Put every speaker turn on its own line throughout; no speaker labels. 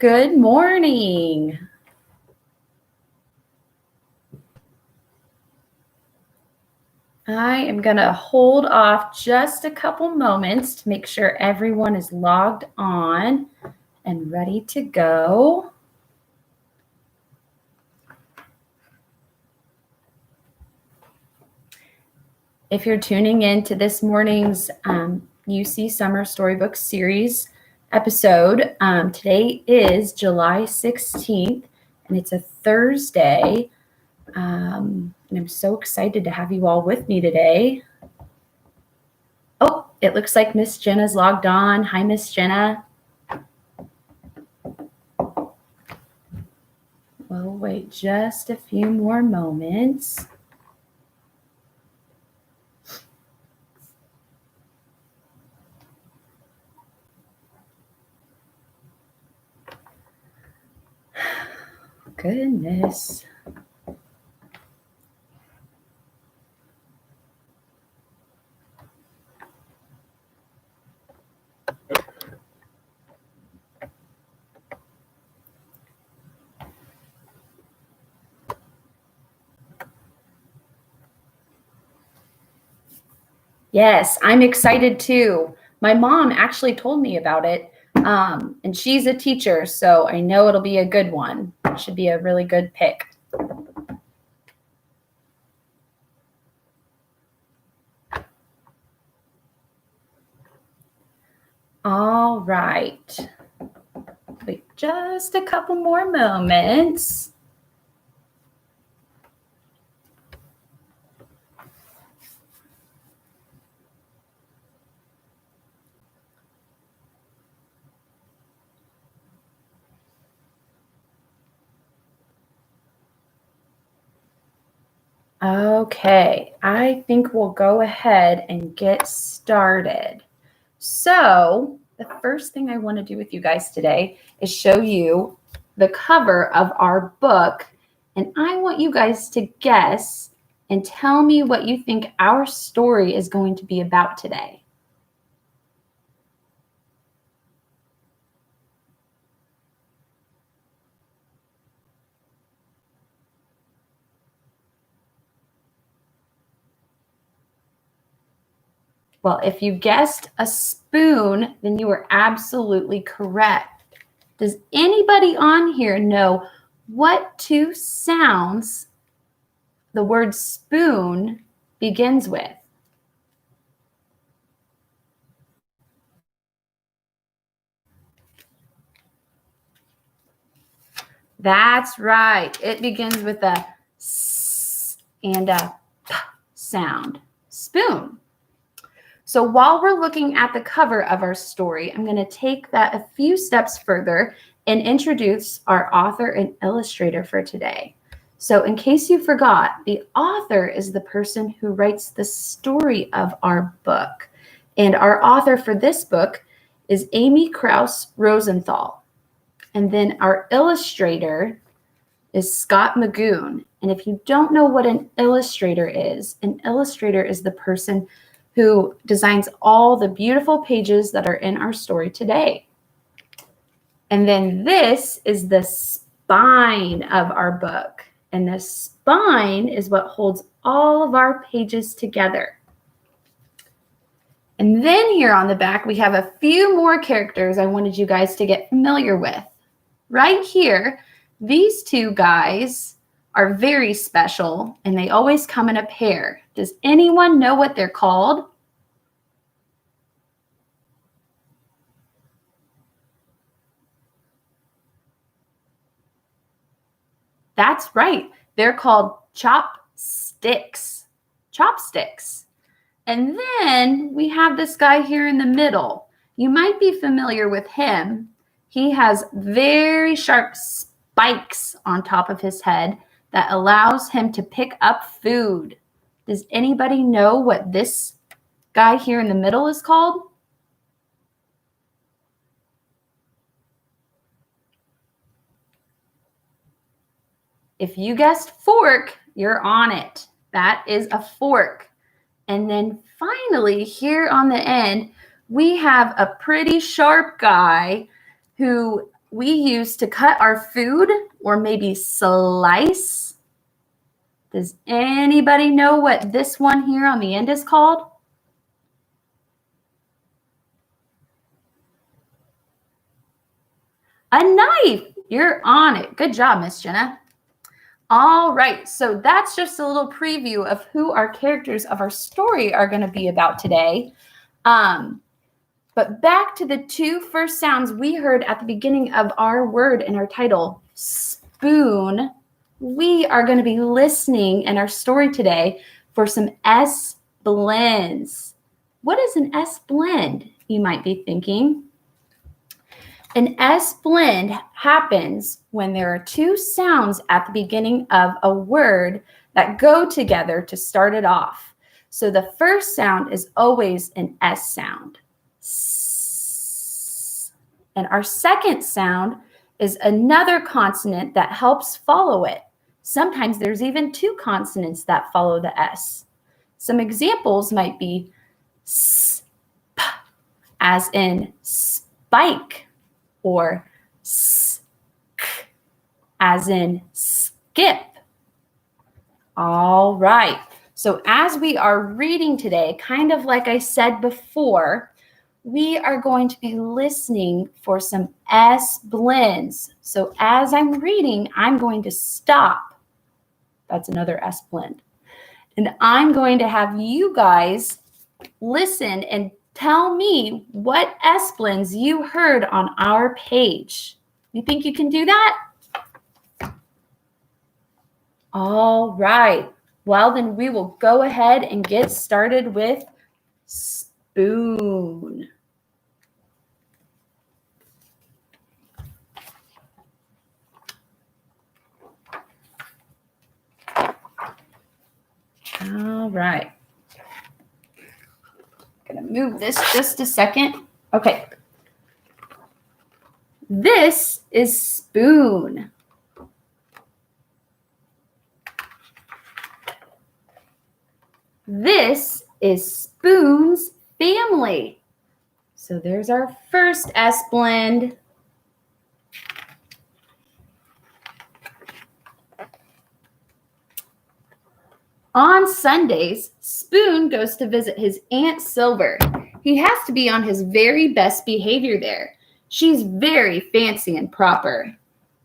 Good morning. I am going to hold off just a couple moments to make sure everyone is logged on and ready to go. If you're tuning in to this morning's UC Summer Storybook series episode, today is July 16th, and it's a Thursday. And I'm so excited to have you all with me today. Oh, it looks like Miss Jenna's logged on. Hi, Miss Jenna. We'll wait just a few more moments. Goodness. Yes, I'm excited too. My mom actually told me about it, and she's a teacher, so I know it'll be a good one. It should be a really good pick. All right. Wait just a couple more moments. Okay, I think we'll go ahead and get started. So the first thing I want to do with you guys today is show you the cover of our book, and I want you guys to guess and tell me what you think our story is going to be about today. Well, if you guessed a spoon, then you were absolutely correct. Does anybody on here know what two sounds the word spoon begins with? That's right. It begins with a S and a P sound. Spoon. So while we're looking at the cover of our story, I'm going to take that a few steps further and introduce our author and illustrator for today. So in case you forgot, the author is the person who writes the story of our book. And our author for this book is Amy Krause Rosenthal. And then our illustrator is Scott Magoon. And if you don't know what an illustrator is the person who designs all the beautiful pages that are in our story today. And then this is the spine of our book. And the spine is what holds all of our pages together. And then here on the back, we have a few more characters I wanted you guys to get familiar with. Right here, these two guys are very special, and they always come in a pair. Does anyone know what they're called? That's right. They're called chopsticks. Chopsticks. And then we have this guy here in the middle. You might be familiar with him. He has very sharp spikes on top of his head that allows him to pick up food. Does anybody know what this guy here in the middle is called? If you guessed fork, you're on it. That is a fork. And then finally, here on the end, we have a pretty sharp guy who we use to cut our food or maybe slice. Does anybody know what this one here on the end is called? A knife. You're on it. Good job, Miss Jenna. All right, so that's just a little preview of who our characters of our story are going to be about today. But back to the two first sounds we heard at the beginning of our word in our title, spoon. We are going to be listening in our story today for some S blends. What is an S blend, you might be thinking? An S blend happens when there are two sounds at the beginning of a word that go together to start it off. So the first sound is always an S sound. S. And our second sound is another consonant that helps follow it. Sometimes there's even two consonants that follow the S. Some examples might be sp, as in spike, or sk, as in skip. All right. So as we are reading today, kind of like I said before, we are going to be listening for some S blends. So as I'm reading, I'm going to stop. That's another S blend. And I'm going to have you guys listen and tell me what S blends you heard on our page. You think you can do that? All right. Well, then we will go ahead and get started with spoon. All right. I'm going to move this just a second. Okay. This is spoon. This is spoon's family. So there's our first S blend. On Sundays, Spoon goes to visit his Aunt Silver. He has to be on his very best behavior there. She's very fancy and proper.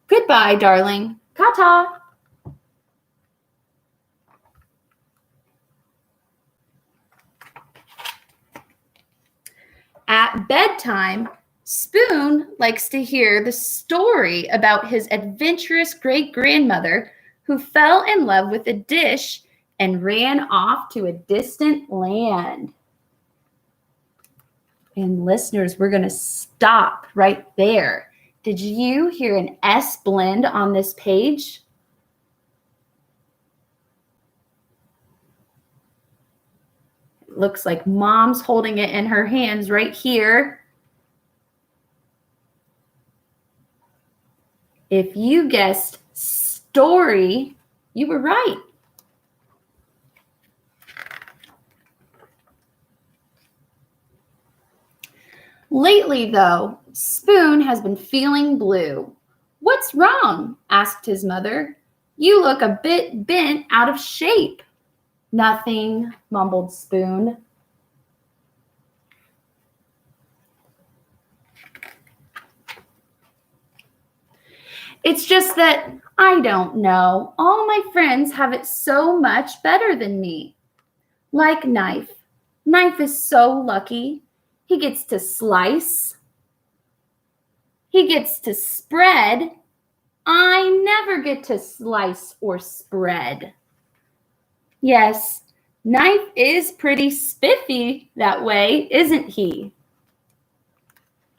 Goodbye, darling. Ta-ta. At bedtime, Spoon likes to hear the story about his adventurous great-grandmother who fell in love with a dish and ran off to a distant land. And listeners, we're going to stop right there. Did you hear an S blend on this page? It looks like Mom's holding it in her hands right here. If you guessed story, you were right. Lately, though, Spoon has been feeling blue. What's wrong? Asked his mother. You look a bit bent out of shape. Nothing, mumbled Spoon. It's just that I don't know. All my friends have it so much better than me. Like Knife. Knife is so lucky. He gets to slice. He gets to spread. I never get to slice or spread. Yes, Knife is pretty spiffy that way, isn't he?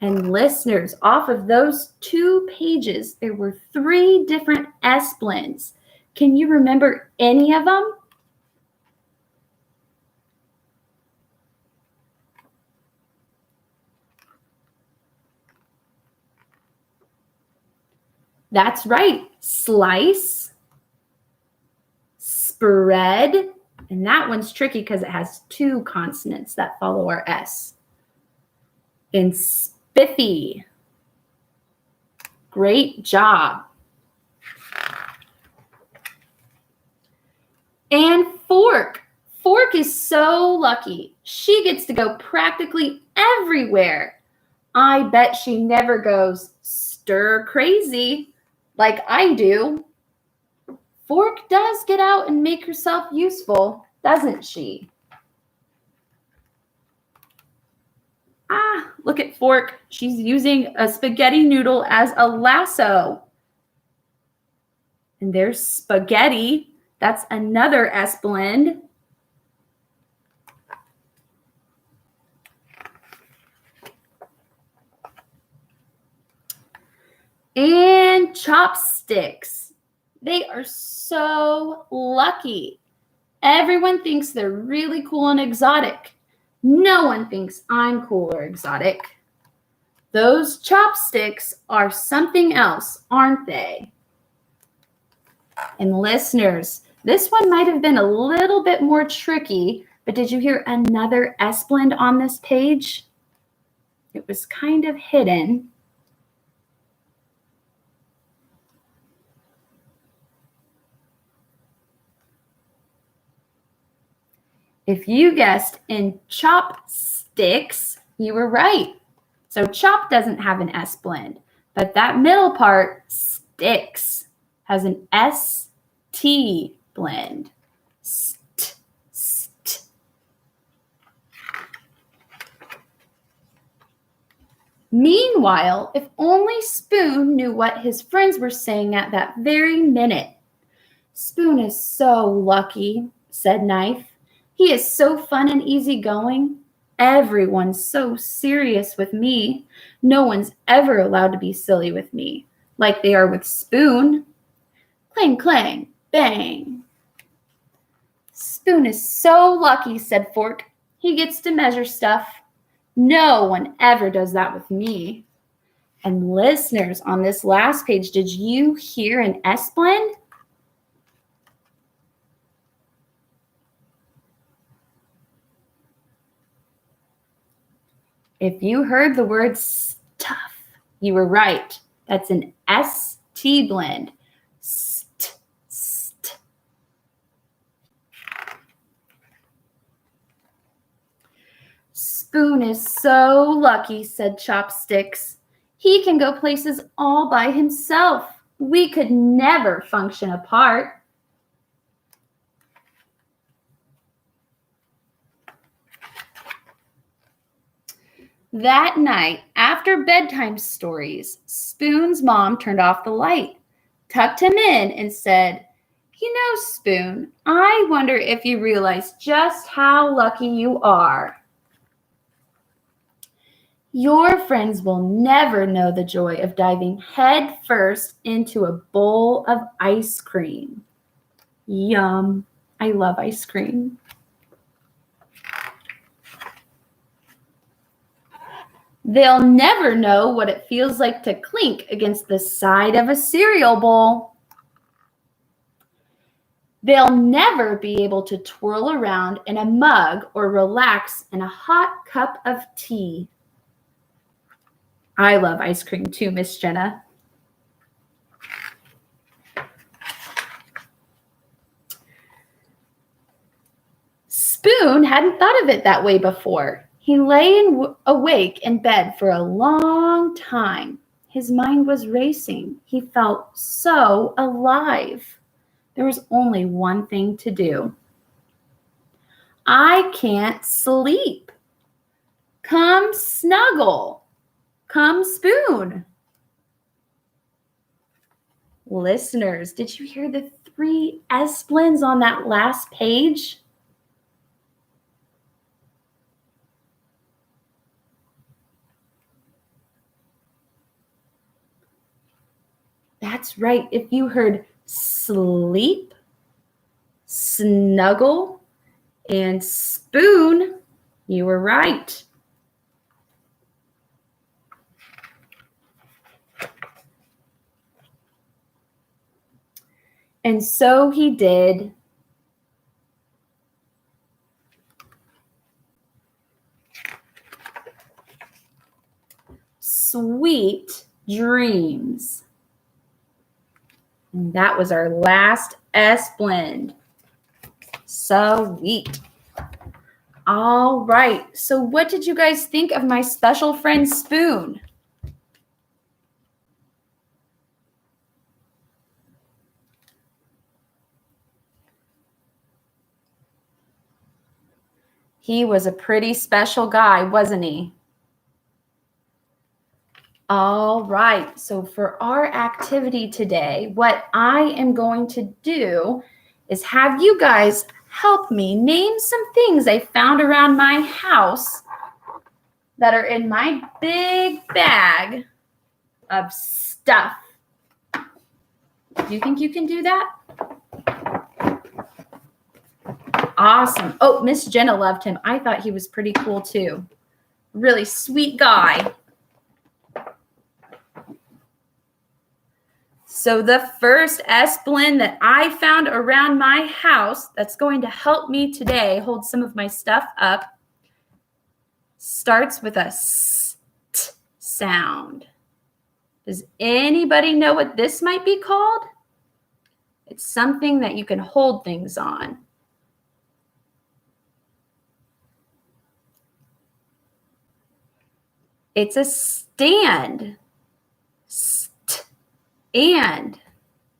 And listeners, off of those 2 pages, there were 3 different S blends. Can you remember any of them? That's right. Slice, spread, and that one's tricky because it has 2 consonants that follow our S. And spiffy. Great job. And Fork. Fork is so lucky. She gets to go practically everywhere. I bet she never goes stir crazy like I do. Fork does get out and make herself useful, doesn't she? Ah, look at Fork. She's using a spaghetti noodle as a lasso. And there's spaghetti. That's another S blend. And chopsticks. They are so lucky. Everyone thinks they're really cool and exotic. No one thinks I'm cool or exotic. Those chopsticks are something else, aren't they? And listeners, this one might have been a little bit more tricky, but did you hear another S blend on this page? It was kind of hidden. If you guessed in chopsticks, you were right. So chop doesn't have an S blend, but that middle part, sticks, has an ST blend. St, st. Meanwhile, if only Spoon knew what his friends were saying at that very minute. Spoon is so lucky, said Knife. He is so fun and easygoing. Everyone's so serious with me. No one's ever allowed to be silly with me, like they are with Spoon. Clang, clang, bang. Spoon is so lucky, said Fork. He gets to measure stuff. No one ever does that with me. And listeners, on this last page, did you hear an S blend? If you heard the word stuff, you were right. That's an ST blend. St, st. Spoon is so lucky, said Chopsticks. He can go places all by himself. We could never function apart. That night, after bedtime stories, Spoon's mom turned off the light, tucked him in, and said, "You know, Spoon, I wonder if you realize just how lucky you are. Your friends will never know the joy of diving head first into a bowl of ice cream." Yum. I love ice cream. They'll never know what it feels like to clink against the side of a cereal bowl. They'll never be able to twirl around in a mug or relax in a hot cup of tea. I love ice cream too, Miss Jenna. Spoon hadn't thought of it that way before. He lay awake in bed for a long time. His mind was racing. He felt so alive. There was only one thing to do. I can't sleep. Come snuggle. Come Spoon. Listeners, did you hear the 3 S blends on that last page? That's right. If you heard sleep, snuggle, and spoon, you were right. And so he did. Sweet dreams. And that was our last S blend. Sweet. All right. So what did you guys think of my special friend Spoon? He was a pretty special guy, wasn't he? All right. So for our activity today, what I am going to do is have you guys help me name some things I found around my house that are in my big bag of stuff. Do you think you can do that? Awesome. Oh, Miss Jenna loved him. I thought he was pretty cool too. Really sweet guy. So the first S blend that I found around my house that's going to help me today hold some of my stuff up starts with a st sound. Does anybody know what this might be called? It's something that you can hold things on. It's a stand. And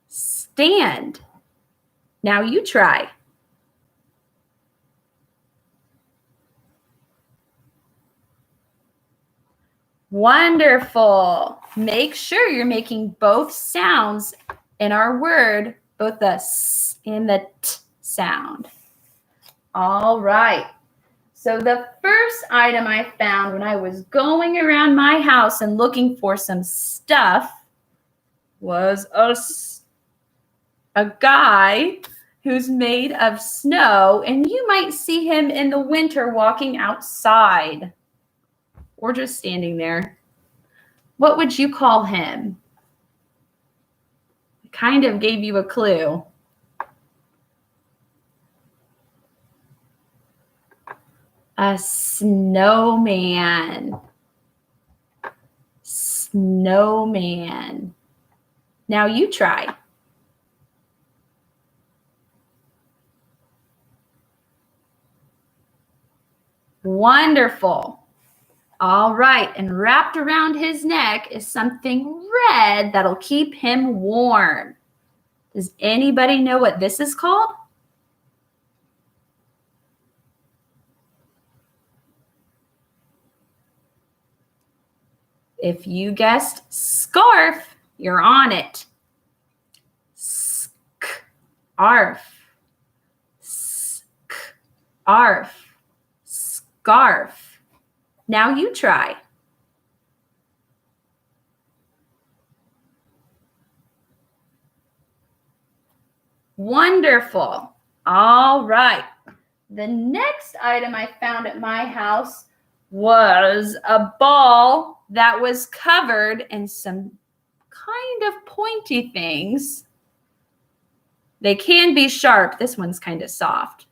stand. Now you try. Wonderful. Make sure you're making both sounds in our word, both the s and the t sound. All right. So the first item I found when I was going around my house and looking for some stuff was a guy who's made of snow, and you might see him in the winter walking outside or just standing there. What would you call him? I kind of gave you a clue. A snowman. Snowman. Now you try. Wonderful. All right, and wrapped around his neck is something red that'll keep him warm. Does anybody know what this is called? If you guessed scarf, you're on it. Scarf. Scarf. Scarf. Now you try. Wonderful. All right. The next item I found at my house was a ball that was covered in some kind of pointy things. They can be sharp. This one's kind of soft.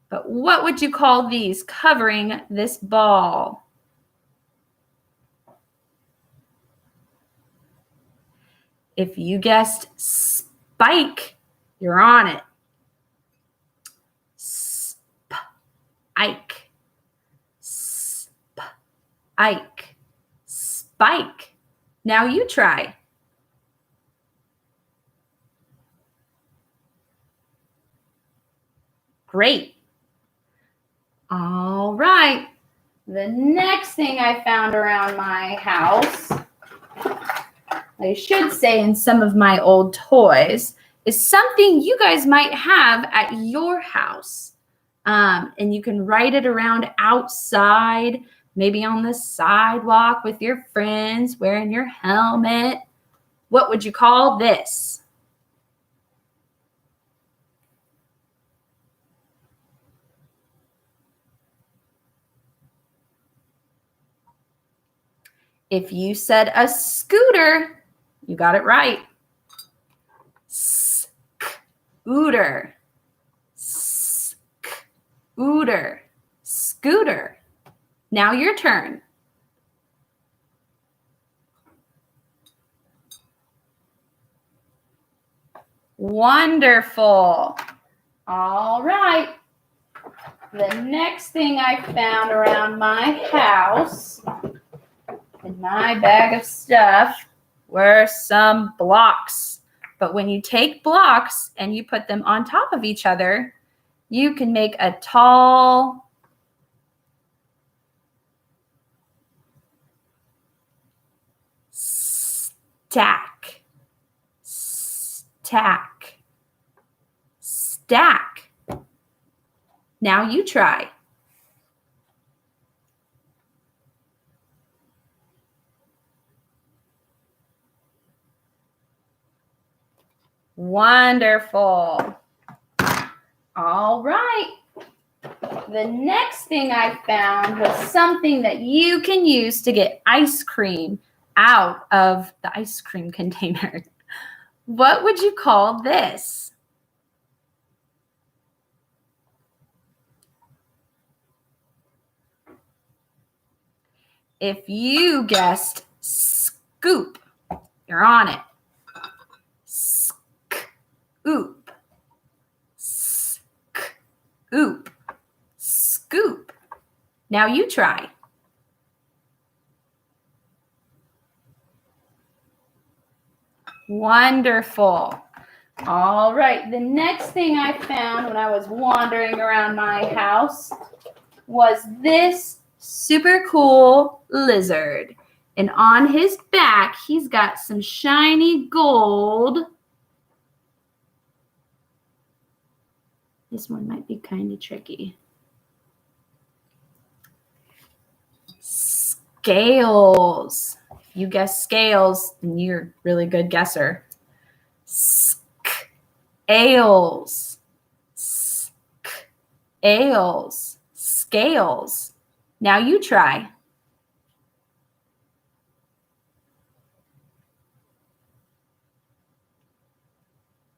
But what would you call these covering this ball? If you guessed spike, you're on it. Spike. Spike. Spike. Now you try. Great. All right. The next thing I found around my house, I should say in some of my old toys, is something you guys might have at your house. And you can ride it around outside, maybe on the sidewalk with your friends, wearing your helmet. What would you call this? If you said a scooter, you got it right. Scooter. Scooter. Scooter. Now your turn. Wonderful. All right. The next thing I found around my house in my bag of stuff were some blocks. But when you take blocks and you put them on top of each other, you can make a tall stack. Stack. Stack. Now you try. Wonderful. All right. The next thing I found was something that you can use to get ice cream out of the ice cream container. What would you call this? If you guessed scoop, you're on it. Scoop. Scoop. Scoop. Now you try. Wonderful. All right. The next thing I found when I was wandering around my house was this super cool lizard. And on his back, he's got some shiny gold. This one might be kind of tricky. Scales. If you guess scales, then you're a really good guesser. Scales. Scales. Scales. Now you try.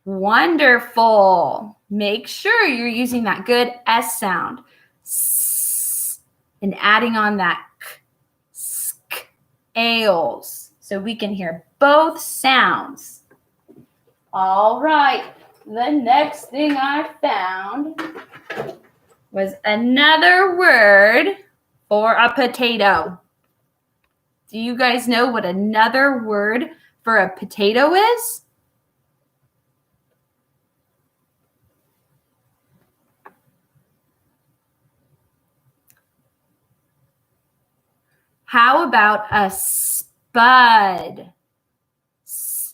Wonderful. Make sure you're using that good S sound. And adding on that scales. So we can hear both sounds. All right. The next thing I found was another word for a potato. Do you guys know what another word for a potato is? How about a spud? Spud.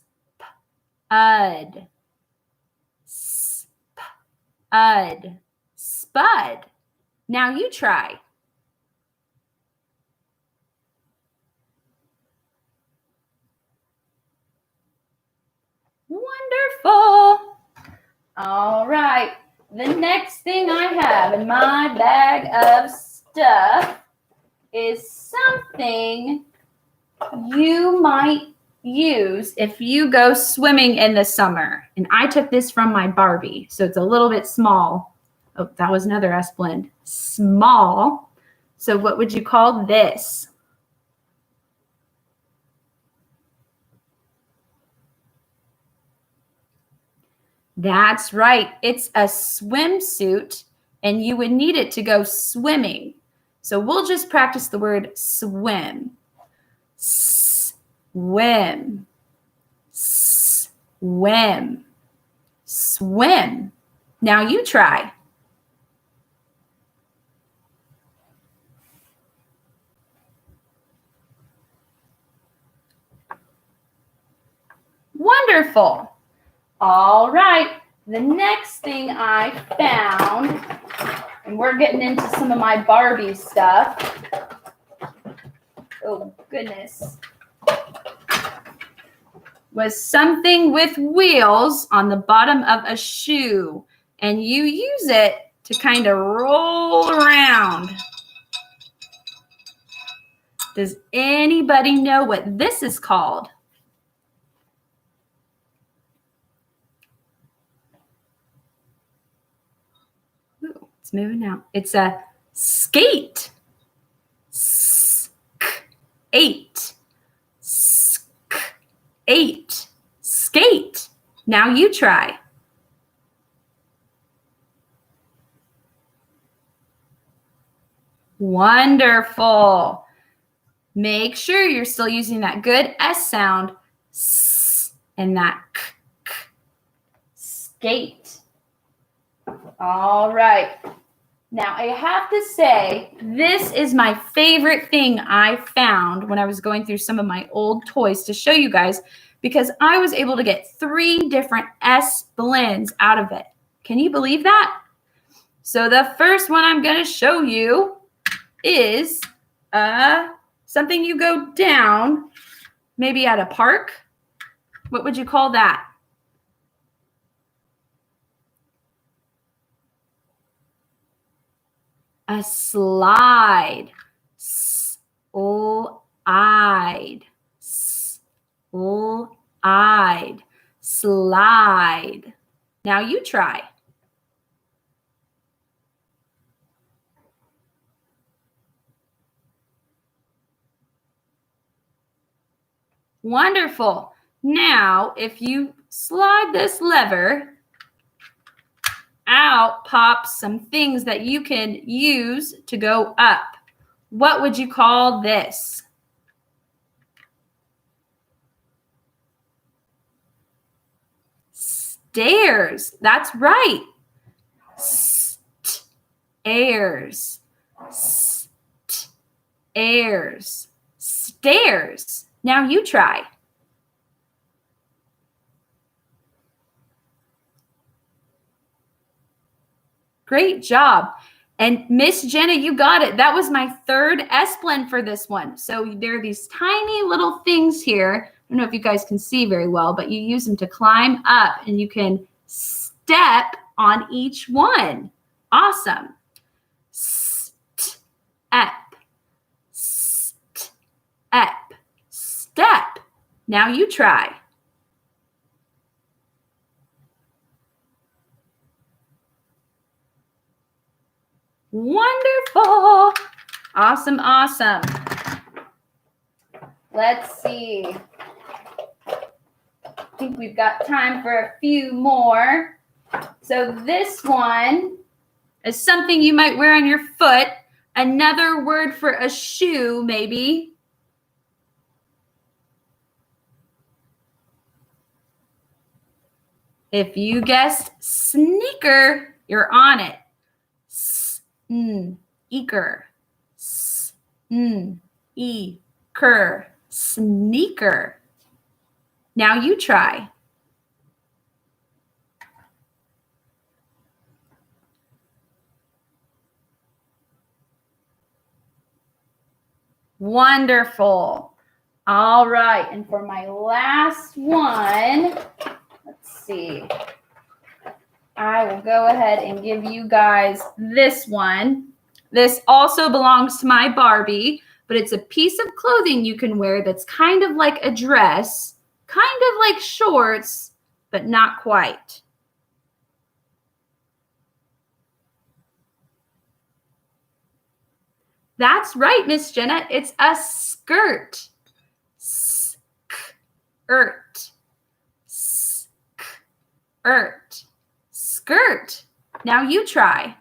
Spud. Spud. Now you try. Wonderful. All right. The next thing I have in my bag of stuff is something you might use if you go swimming in the summer. And I took this from my Barbie, so it's a little bit small. Oh, that was another S blend. Small. So what would you call this? That's right. It's a swimsuit, and you would need it to go swimming. So we'll just practice the word swim. Swim. Swim. Swim. Now you try. Wonderful. All right. The next thing I found, and we're getting into some of my Barbie stuff. Oh, goodness. Was something with wheels on the bottom of a shoe. And you use it to kind of roll around. Does anybody know what this is called? Ooh, it's moving out. It's a skate. Skate. Skate. Skate. Now you try. Wonderful. Make sure you're still using that good S sound and that k, k. Skate. All right. Now, I have to say, this is my favorite thing I found when I was going through some of my old toys to show you guys, because I was able to get 3 different S blends out of it. Can you believe that? So the first one I'm going to show you is something you go down, maybe at a park. What would you call that? A slide. S-o-eyed. S-o-eyed. Slide. Now you try. Wonderful. Now, if you slide this lever, out pops some things that you can use to go up. What would you call this? Stairs. That's right. Stairs. Stairs. Stairs. Now you try. Great job. And Miss Jenna, you got it. That was my 3rd S blend for this one. So there are these tiny little things here. I don't know if you guys can see very well, but you use them to climb up and you can step on each one. Awesome. Step. Step. Step. Now you try. Wonderful. Awesome, awesome. Let's see. I think we've got time for a few more. So this one is something you might wear on your foot. Another word for a shoe, maybe. If you guessed sneaker, you're on it. Eager. Eager. Sneaker. Now you try. Wonderful. All right. And for my last one, let's see. I will go ahead and give you guys this one. This also belongs to my Barbie, but it's a piece of clothing you can wear that's kind of like a dress, kind of like shorts, but not quite. That's right, Miss Jenna. It's a skirt. Skirt. Skirt. Skirt. Now you try.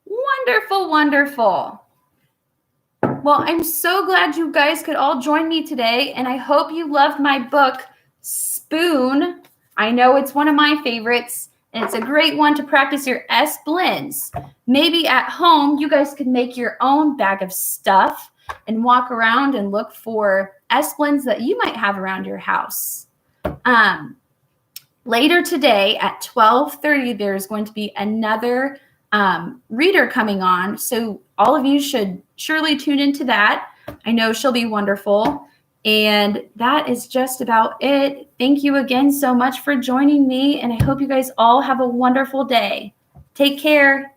Wonderful, wonderful. Well, I'm so glad you guys could all join me today, and I hope you loved my book, Spoon. I know it's one of my favorites, and it's a great one to practice your S blends. Maybe at home, you guys could make your own bag of stuff and walk around and look for S blends that you might have around your house. Later today at 12:30, there's going to be another reader coming on. So all of you should surely tune into that. I know she'll be wonderful. And that is just about it. Thank you again so much for joining me. And I hope you guys all have a wonderful day. Take care.